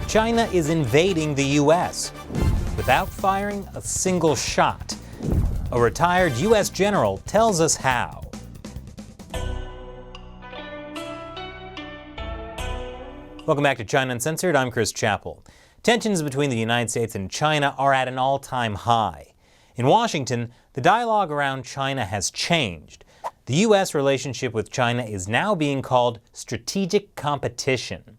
China is invading the U.S. without firing a single shot. A retired U.S. general tells us how. Welcome back to China Uncensored. I'm Chris Chappell. Tensions between the United States and China are at an all-time high. In Washington, the dialogue around China has changed. The U.S. relationship with China is now being called strategic competition.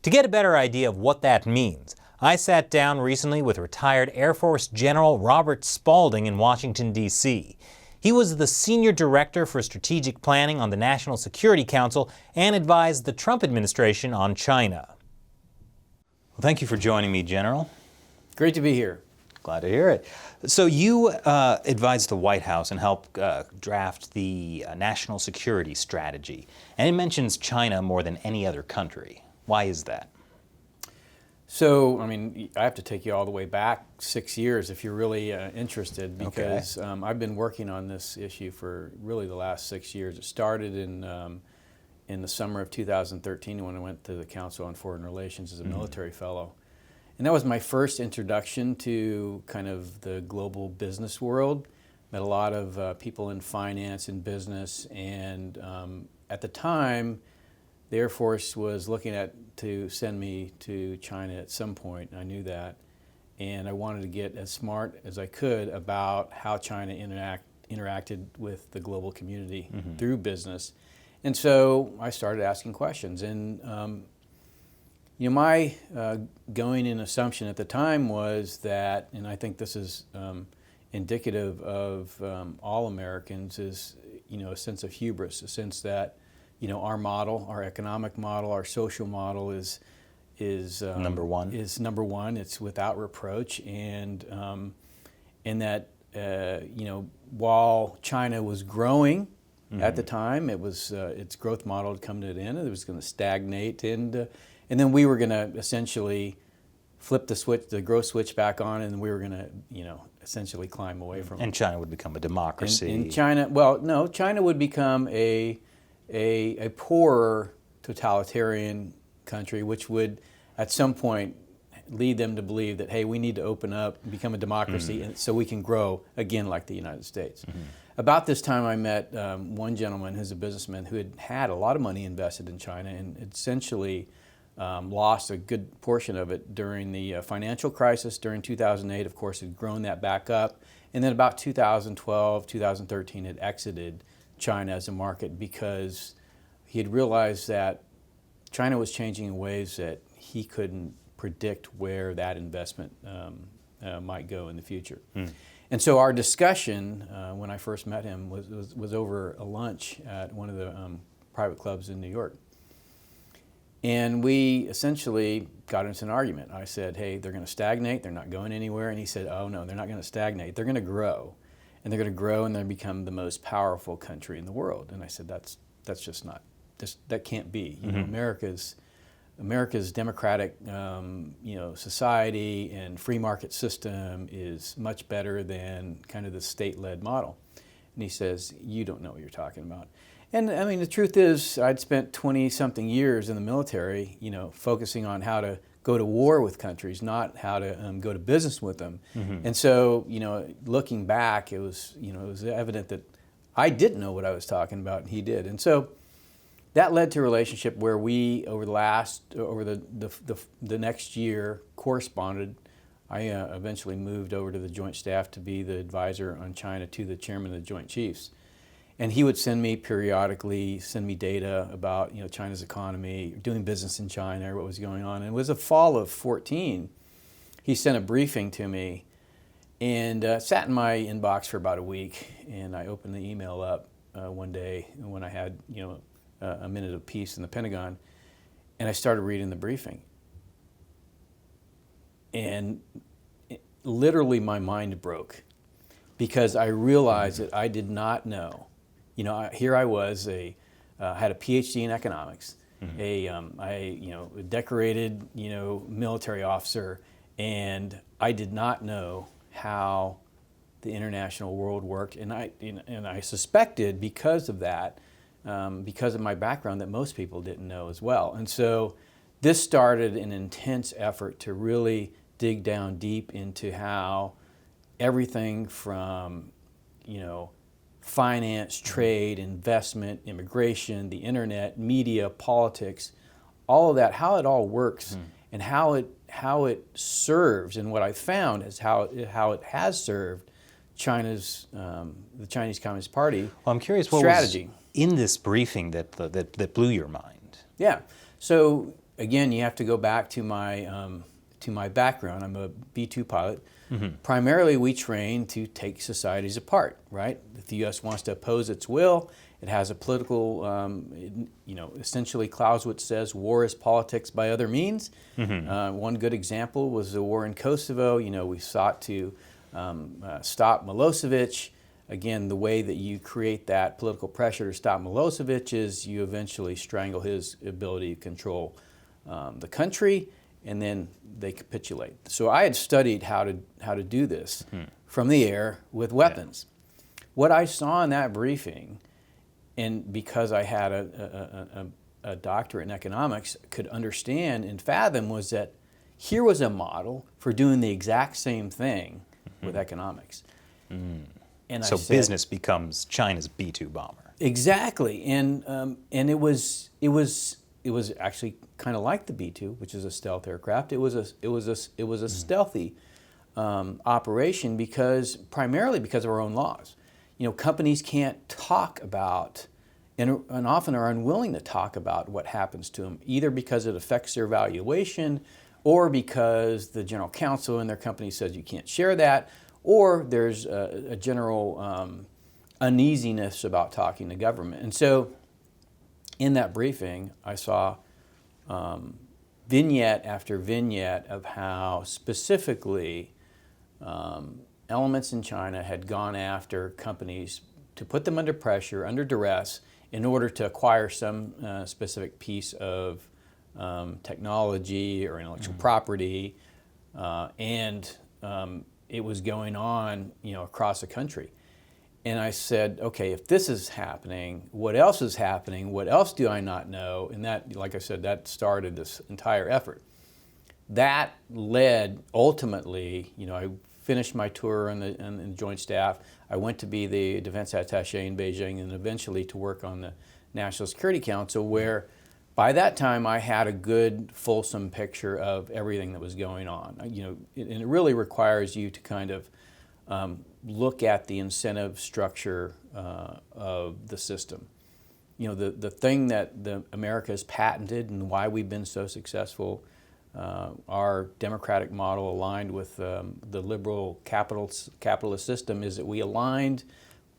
To get a better idea of what that means, I sat down recently with retired Air Force General Robert Spalding in Washington, D.C. He was the Senior Director for Strategic Planning on the National Security Council and advised the Trump administration on China. Well, thank you for joining me, General. Great to be here. Glad to hear it. So you advised the White House and helped draft the national security strategy, and it mentions China more than any other country. Why is that? So, I have to take you all the way back 6 years if you're really interested, because I've been working on this issue for really the last 6 years. It started in the summer of 2013 when I went to the Council on Foreign Relations as a military fellow. And that was my first introduction to kind of the global business world. Met a lot of people in finance and business, and at the time, the Air Force was looking to send me to China at some point. I knew that, and I wanted to get as smart as I could about how China interacted with the global community through business. And so I started asking questions. And my going in assumption at the time was that, and I think this is indicative of all Americans, is a sense of hubris, a sense that our model, our economic model, our social model is number one. It's without reproach, and that while China was growing at the time, it was its growth model had come to an end. It was going to stagnate, and then we were going to essentially flip the switch, the growth switch back on, and we were going to essentially climb away from it. And China would become a democracy. And China would become a poorer totalitarian country, which would at some point lead them to believe that, hey, we need to open up and become a democracy and so we can grow again like the United States. About this time I met one gentleman who's a businessman who had a lot of money invested in China and essentially lost a good portion of it during the financial crisis during 2008. Of course, had grown that back up, and then about 2012, 2013 had exited China as a market because he had realized that China was changing in ways that he couldn't predict where that investment might go in the future. And so our discussion when I first met him was over a lunch at one of the private clubs in New York. And we essentially got into an argument. I said, hey, they're going to stagnate, they're not going anywhere. And he said, oh no, they're not going to stagnate, they're going to grow. And they're going to grow and they're going to become the most powerful country in the world. And I said, that's just not, that can't be. America's democratic society and free market system is much better than kind of the state-led model. And he says, you don't know what you're talking about. And the truth is, I'd spent 20-something years in the military, focusing on how to go to war with countries, not how to go to business with them. And so, looking back, it was evident that I didn't know what I was talking about, and he did. And so that led to a relationship where we, over the next year, corresponded. I eventually moved over to the Joint Staff to be the advisor on China to the Chairman of the Joint Chiefs. And he would send me data about China's economy, doing business in China, what was going on. And it was the fall of 2014. He sent a briefing to me, and sat in my inbox for about a week. And I opened the email up one day when I had a minute of peace in the Pentagon, and I started reading the briefing. And literally my mind broke because I realized that I did not know. Here I was, had a PhD in economics, a decorated military officer, and I did not know how the international world worked, and I suspected because of that, because of my background, that most people didn't know as well. And so this started an intense effort to really dig down deep into how everything from, finance, trade, investment, immigration, the internet, media, politics, all of that, how it all works and how it serves. And what I found is how it has served China's the Chinese Communist Party. Well, I'm curious what strategy was in this briefing that blew your mind. Yeah. So again, you have to go back to my background. I'm a B-2 pilot. Primarily, we train to take societies apart, right? If the U.S. wants to oppose its will, it has a political, essentially Clausewitz says war is politics by other means. One good example was the war in Kosovo. We sought to stop Milosevic. Again, the way that you create that political pressure to stop Milosevic is you eventually strangle his ability to control the country, and then they capitulate. So I had studied how to do this from the air with weapons. Yeah. What I saw in that briefing, and because I had a doctorate in economics, could understand and fathom, was that here was a model for doing the exact same thing with economics. And so business becomes China's B-2 bomber. Exactly, and it was actually kind of like the B-2, which is a stealth aircraft. It was a stealthy operation primarily because of our own laws. Companies can't talk about, and often are unwilling to talk about what happens to them, either because it affects their valuation, or because the general counsel in their company says you can't share that, or there's a general uneasiness about talking to government. And so in that briefing, I saw vignette after vignette of how specifically elements in China had gone after companies to put them under pressure, under duress, in order to acquire some specific piece of technology or intellectual property, and it was going on, across the country. And I said, okay, if this is happening, what else is happening? What else do I not know? And that, like I said, that started this entire effort. That led ultimately, I finished my tour on the Joint Staff. I went to be the defense attaché in Beijing, and eventually to work on the National Security Council, where by that time I had a good, fulsome picture of everything that was going on. And it really requires you to kind of look at the incentive structure of the system. The thing that America has patented and why we've been so successful, our democratic model aligned with the liberal capitalist system, is that we aligned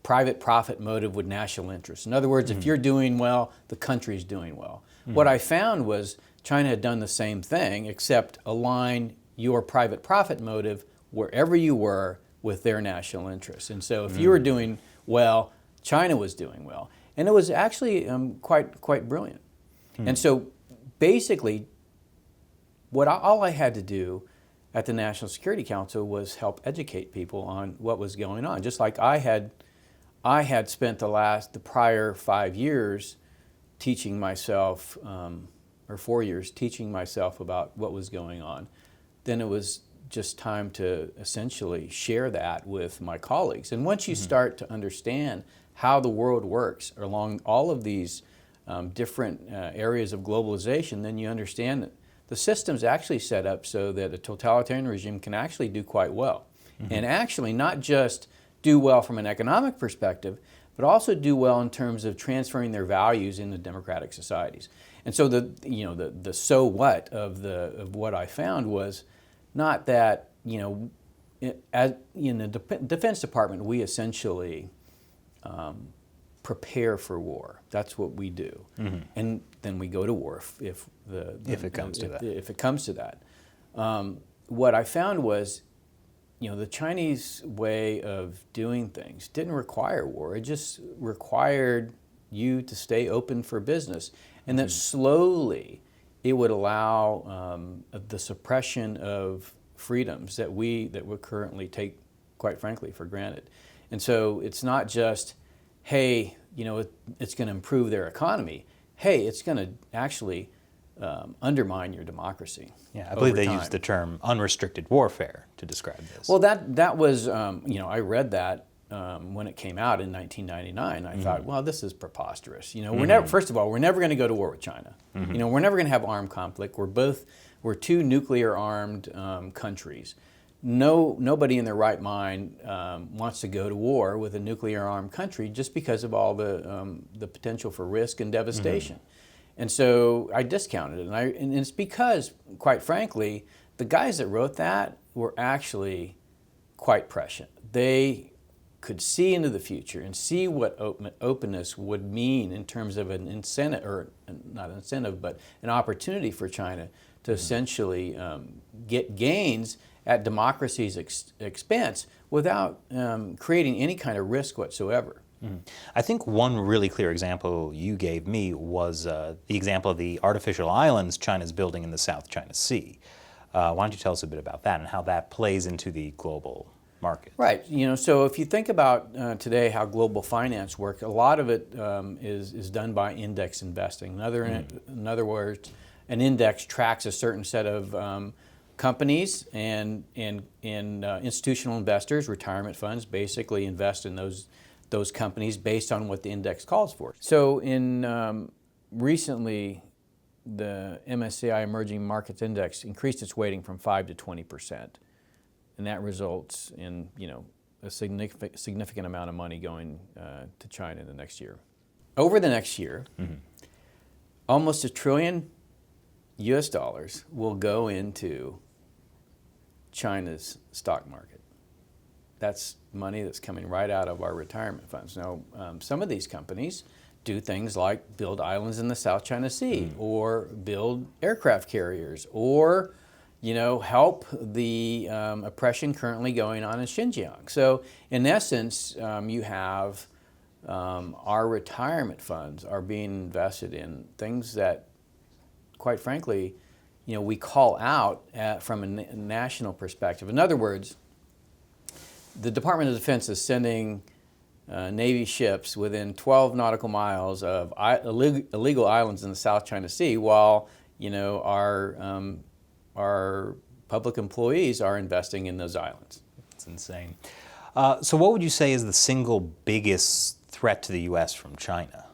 private profit motive with national interest. In other words, if you're doing well, the country's doing well. What I found was China had done the same thing, except align your private profit motive wherever you were with their national interests. And so if you were doing well, China was doing well. And it was actually quite brilliant. And so basically, all I had to do at the National Security Council was help educate people on what was going on. Just like I had spent the prior 5 years teaching myself, or 4 years teaching myself about what was going on. Then it was just time to essentially share that with my colleagues. And once you start to understand how the world works along all of these different areas of globalization, then you understand that the system's actually set up so that a totalitarian regime can actually do quite well. And actually not just do well from an economic perspective, but also do well in terms of transferring their values into democratic societies. And so the so what of what I found was not that, in the Defense Department, we essentially prepare for war. That's what we do. And then we go to war if it comes to that. What I found was, the Chinese way of doing things didn't require war. It just required you to stay open for business. And that slowly it would allow the suppression of freedoms that we currently take, quite frankly, for granted. And so it's not just, hey, it's going to improve their economy. Hey, it's going to actually undermine your democracy. Yeah, I believe over they time. used the term unrestricted warfare to describe this. Well, that was, I read that when it came out in 1999. I thought, well, this is preposterous. We're never. First of all, we're never going to go to war with China. We're never going to have armed conflict. We're two nuclear armed countries. Nobody in their right mind wants to go to war with a nuclear armed country just because of all the potential for risk and devastation. And so I discounted it, and it's because, quite frankly, the guys that wrote that were actually quite prescient. They could see into the future and see what openness would mean in terms of an incentive, or not an incentive, but an opportunity for China to essentially get gains at democracy's expense without creating any kind of risk whatsoever. I think one really clear example you gave me was the example of the artificial islands China's building in the South China Sea. Why don't you tell us a bit about that and how that plays into the global market? Right. So if you think about today how global finance works, a lot of it is done by index investing. In other words, an index tracks a certain set of companies, and institutional investors, retirement funds, basically invest in those companies based on what the index calls for. So recently, the MSCI Emerging Markets Index increased its weighting from 5 to 20%, and that results in a significant amount of money going to China in the next year. Over the next year, almost $1 trillion US will go into China's stock market. That's money that's coming right out of our retirement funds. Now, some of these companies do things like build islands in the South China Sea, or build aircraft carriers, or help the oppression currently going on in Xinjiang. So, in essence, you have our retirement funds are being invested in things that, quite frankly, we call out from a national perspective. In other words, the Department of Defense is sending Navy ships within 12 nautical miles of illegal islands in the South China Sea, while our public employees are investing in those islands. It's insane. So what would you say is the single biggest threat to the U.S. from China?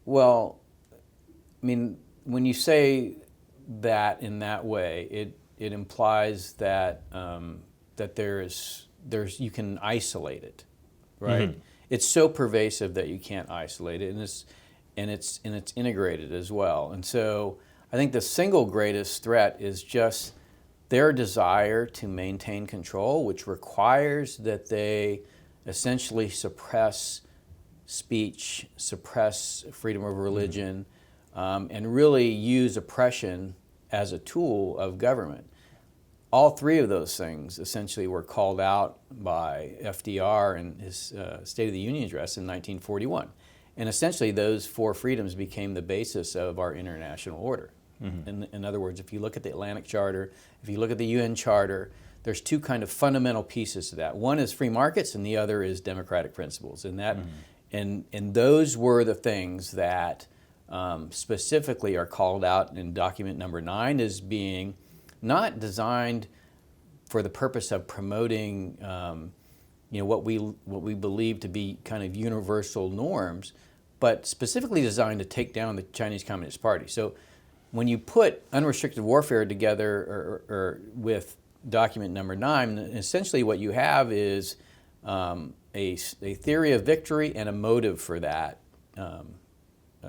Well, I mean, when you say that in that way, it implies that that there's you can isolate it, right? It's so pervasive that you can't isolate it, and it's integrated as well. And so I think the single greatest threat is just their desire to maintain control, which requires that they essentially suppress speech, suppress freedom of religion, and really use oppression as a tool of government. All three of those things essentially were called out by FDR in his State of the Union address in 1941. And essentially those four freedoms became the basis of our international order. In other words, if you look at the Atlantic Charter, if you look at the UN Charter, there's two kind of fundamental pieces to that. One is free markets, and the other is democratic principles. And that, and those were the things that specifically are called out in document number 9 as being not designed for the purpose of promoting, what we believe to be kind of universal norms, but specifically designed to take down the Chinese Communist Party. So, when you put unrestricted warfare together or with document number 9, essentially what you have is a theory of victory and a motive for that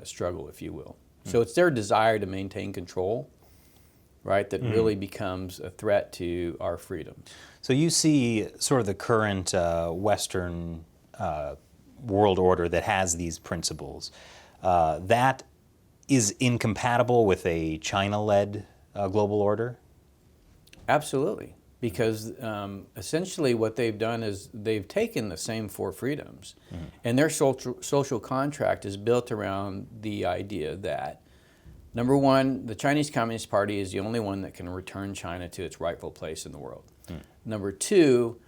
struggle, if you will. So it's their desire to maintain control, right, that really becomes a threat to our freedom. So you see sort of the current Western world order that has these principles. That is incompatible with a China-led global order? Absolutely, because essentially what they've done is they've taken the same four freedoms, and their social contract is built around the idea that, number one, the Chinese Communist Party is the only one that can return China to its rightful place in the world. Number two,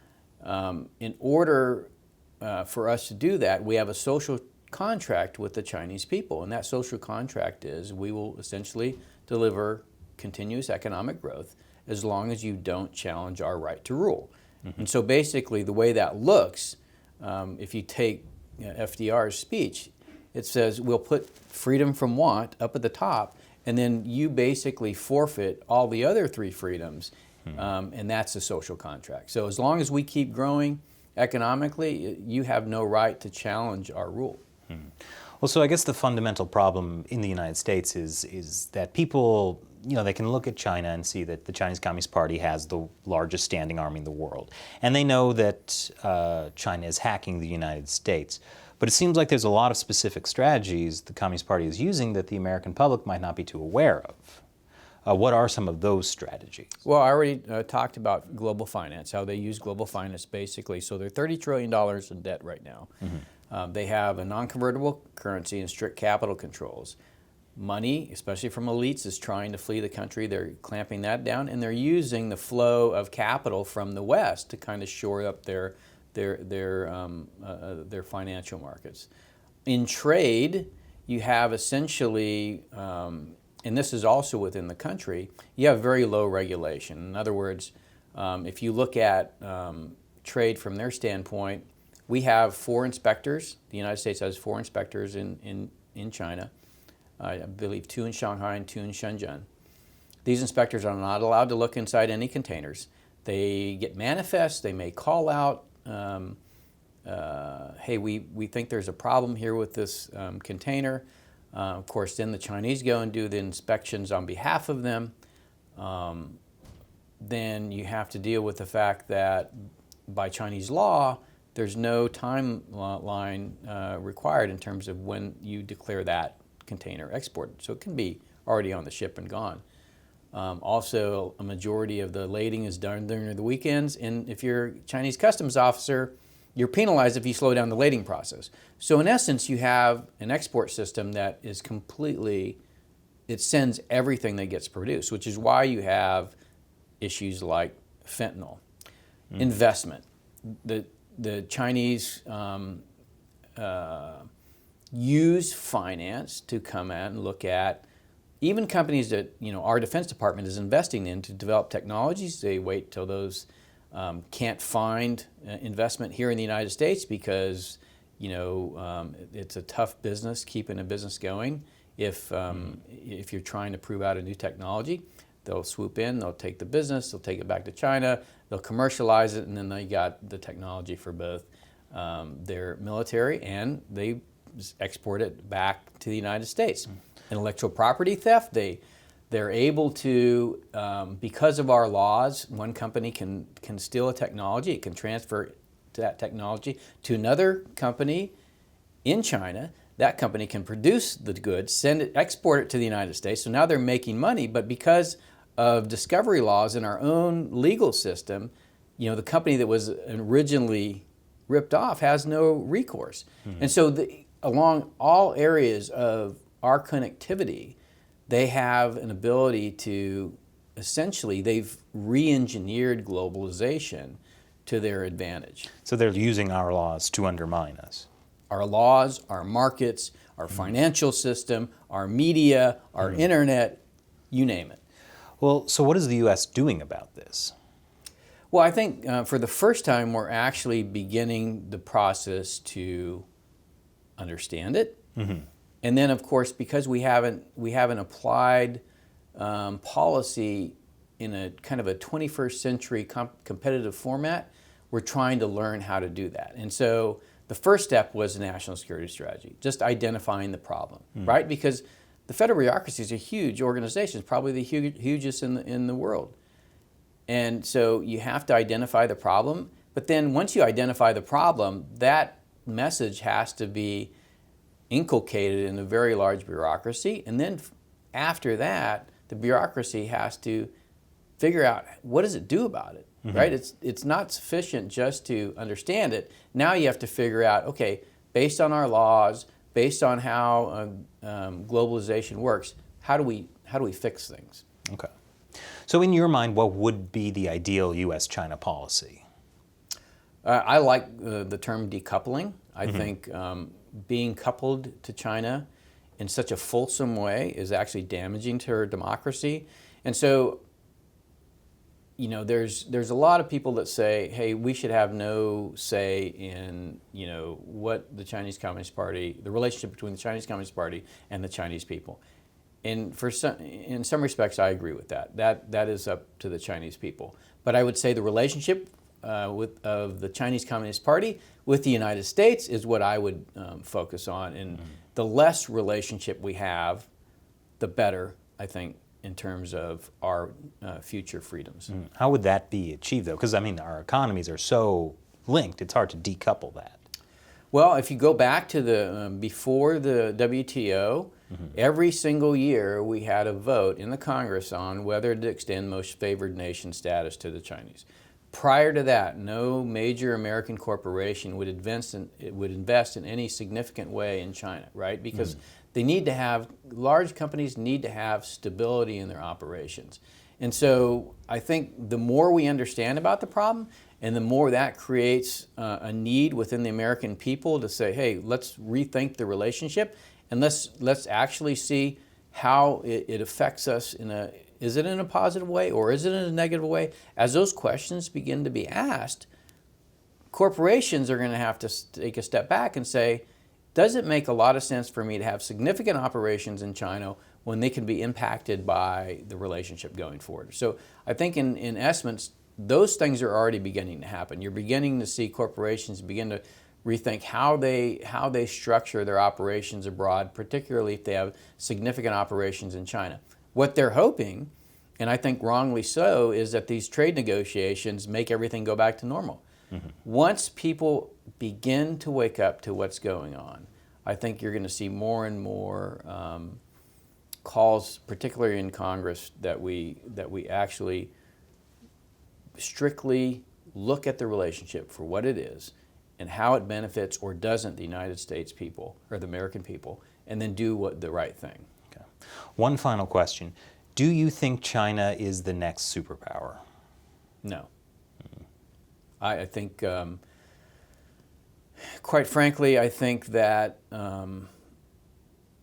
in order for us to do that, we have a social contract with the Chinese people. And that social contract is we will essentially deliver continuous economic growth as long as you don't challenge our right to rule. And so basically the way that looks, if you take FDR's speech, it says we'll put freedom from want up at the top, and then you basically forfeit all the other three freedoms, and that's a social contract. So as long as we keep growing economically, you have no right to challenge our rule. Well, so I guess the fundamental problem in the United States is that people, they can look at China and see that the Chinese Communist Party has the largest standing army in the world. And they know that China is hacking the United States. But it seems like there's a lot of specific strategies the Communist Party is using that the American public might not be too aware of. What are some of those strategies? Well, I already talked about global finance, how they use global finance basically. So they're $30 trillion in debt right now. They have a non-convertible currency and strict capital controls. Money, especially from elites, is trying to flee the country. They're clamping that down, and they're using the flow of capital from the West to kind of shore up their financial markets. In trade, you have essentially, and this is also within the country, you have very low regulation. In other words, if you look at trade from their standpoint, we have 4 inspectors. The United States has 4 inspectors in China. I believe 2 in Shanghai and 2 in Shenzhen. These inspectors are not allowed to look inside any containers. They get manifests. They may call out, hey, we think there's a problem here with this container. Of course, then the Chinese go and do the inspections on behalf of them. Then you have to deal with the fact that by Chinese law, there's no timeline required in terms of when you declare that container exported. So it can be already on the ship and gone. Also, a majority of the lading is done during the weekends, and if you're a Chinese customs officer, you're penalized if you slow down the lading process. So in essence, you have an export system that is completely, it sends everything that gets produced, which is why you have issues like fentanyl. Investment. The Chinese use finance to come out and look at even companies that our Defense Department is investing in to develop technologies. They wait till those can't find investment here in the United States because it's a tough business keeping a business going. If you're trying to prove out a new technology, they'll swoop in, they'll take the business, they'll take it back to China, they'll commercialize it, and then they got the technology for both their military and they export it back to the United States. Intellectual property theft, they're able to, because of our laws, one company can steal a technology, it can transfer that technology to another company in China. That company can produce the goods, export it to the United States. So now they're making money, but because of discovery laws in our own legal system, the company that was originally ripped off has no recourse. And so along all areas of our connectivity, they have an ability to, essentially, they've re-engineered globalization to their advantage. So they're using our laws to undermine us. Our laws, our markets, our financial system, our media, our internet, you name it. Well, so what is the U.S. doing about this? Well, I think for the first time, we're actually beginning the process to understand it. And then, of course, because we haven't applied policy in a kind of a 21st century competitive format, we're trying to learn how to do that. And so the first step was a national security strategy, just identifying the problem, right? Because the federal bureaucracy is a huge organization. It's probably the hugest in the world. And so you have to identify the problem. But then once you identify the problem, that message has to be inculcated in a very large bureaucracy. And then after that, the bureaucracy has to figure out what does it do about it, right? It's not sufficient just to understand it. Now you have to figure out, okay, based on our laws, based on how globalization works, how do we fix things? Okay. So in your mind, what would be the ideal U.S.-China policy? I like the term decoupling. I think being coupled to China in such a fulsome way is actually damaging to our democracy. And so, there's a lot of people that say, hey, we should have no say in, what the Chinese Communist Party, the relationship between the Chinese Communist Party and the Chinese people. And in some respects, I agree with that. That is up to the Chinese people. But I would say the relationship of the Chinese Communist Party with the United States is what I would focus on. And the less relationship we have, the better, I think, in terms of our future freedoms. How would that be achieved, though? Because, our economies are so linked, it's hard to decouple that. Well, if you go back to the before the WTO, every single year we had a vote in the Congress on whether to extend most favored nation status to the Chinese. Prior to that, no major American corporation would invest in any significant way in China, right? Because large companies need to have stability in their operations. And so I think the more we understand about the problem, and the more that creates a need within the American people to say, hey, let's rethink the relationship, and let's actually see how it affects us is it in a positive way or is it in a negative way? As those questions begin to be asked, corporations are going to have to take a step back and say, does it make a lot of sense for me to have significant operations in China when they can be impacted by the relationship going forward? So I think in essence, those things are already beginning to happen. You're beginning to see corporations begin to rethink how they structure their operations abroad, particularly if they have significant operations in China. What they're hoping, and I think wrongly so, is that these trade negotiations make everything go back to normal. Once people begin to wake up to what's going on, I think you're going to see more and more calls, particularly in Congress, that we actually strictly look at the relationship for what it is and how it benefits or doesn't the United States people or the American people, and then do the right thing. Okay. One final question. Do you think China is the next superpower? No. I think, quite frankly, I think that, we're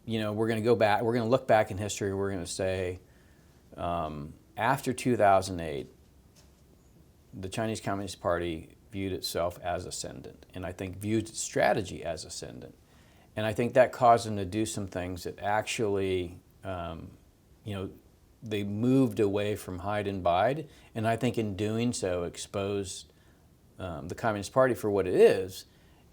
going to go back, we're going to look back in history, we're going to say, after 2008, the Chinese Communist Party viewed itself as ascendant, and I think viewed its strategy as ascendant. And I think that caused them to do some things that actually, they moved away from hide and bide, and I think in doing so exposed the Communist Party for what it is,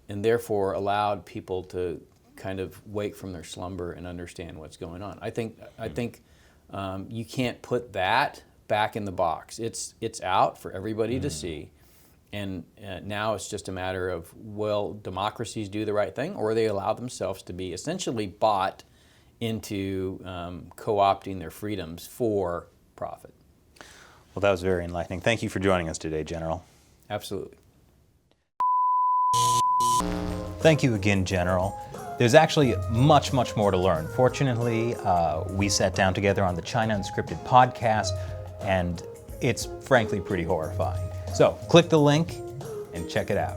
and therefore allowed people to kind of wake from their slumber and understand what's going on. I think you can't put that back in the box. It's out for everybody to see, and now it's just a matter of, will democracies do the right thing, or they allow themselves to be essentially bought into co-opting their freedoms for profit. Well, that was very enlightening. Thank you for joining us today, General. Absolutely. Thank you again, General. There's actually much, much more to learn. Fortunately, we sat down together on the China Unscripted podcast, and it's frankly pretty horrifying. So click the link and check it out.